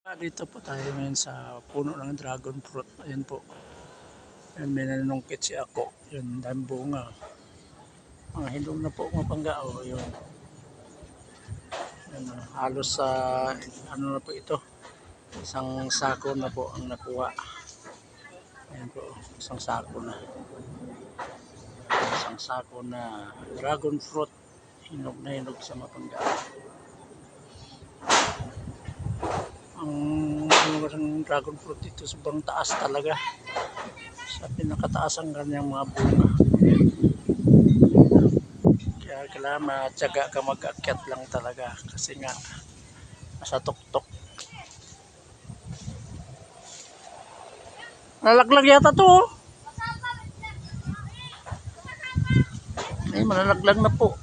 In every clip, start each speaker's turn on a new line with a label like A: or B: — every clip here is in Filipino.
A: Dito po tayo ngayon sa puno ng dragon fruit. Ayan po. Ayan, may nanungkit si ako. Yun, dami bunga. Mga hilong na po mapangga. O, yun. Ayan, halos sa ano na po ito. Isang sako na po ang nakuha. Ayan po, isang sako na. Isang sako na dragon fruit. Hinog na hinog sa mapangga. Ang dragon fruit dito sobrang taas talaga. Sa pinakataas ang kanyang mga bunga. Kaya kailangan matyaga ka mag-akyat lang talaga kasi nga nasa tuktok. Nalaglag yata to. Ay, malalaglag na po.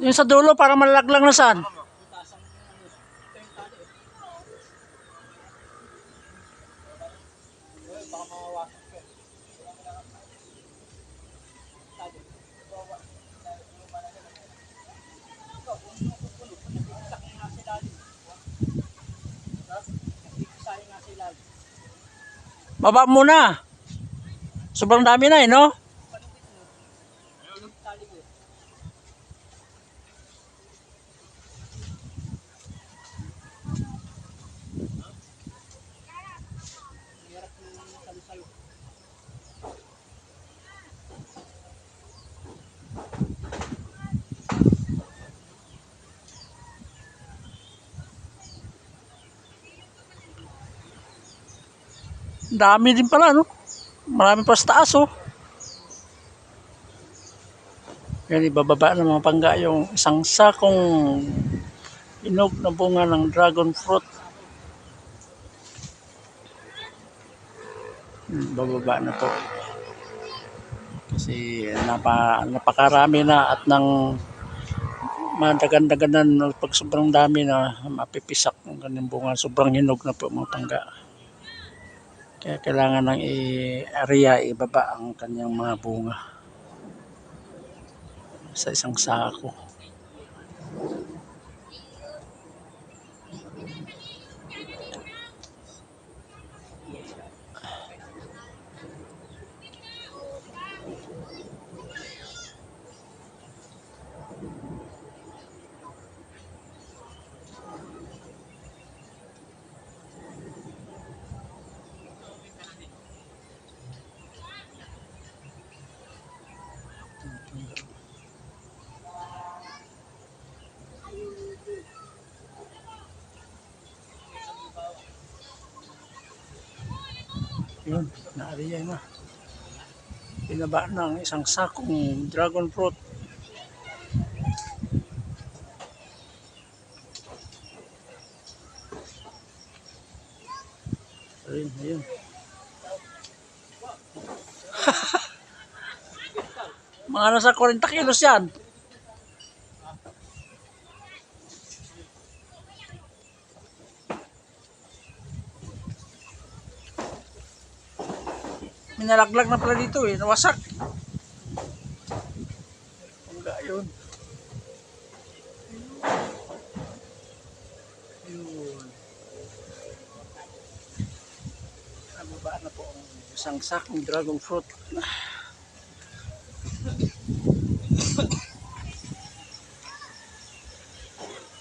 A: Yung sa dulo para malalaglag na saan? Baba muna. Sobrang dami na no? Dami din pala no? Marami pa sa taas oh. Yan, ibababa ng mga pangga yung isang sakong hinog na bunga ng dragon fruit. Bababa na po. Kasi napakarami na at nang madagan-daganan pag sobrang dami na mapipisak ng kanyang bunga. Sobrang hinog na po mga pangga. Kaya kailangan ng area ibaba ang kanyang mga bunga sa isang sako. Yun, naariya na. Pinaba ng isang sakong dragon fruit. Ayun, ayun. Mga nasa 40 kilos yan. Minalaglag na pala dito eh, nawasak. Pangga yun. Yun. Nababa na po ang isang sakong dragon fruit.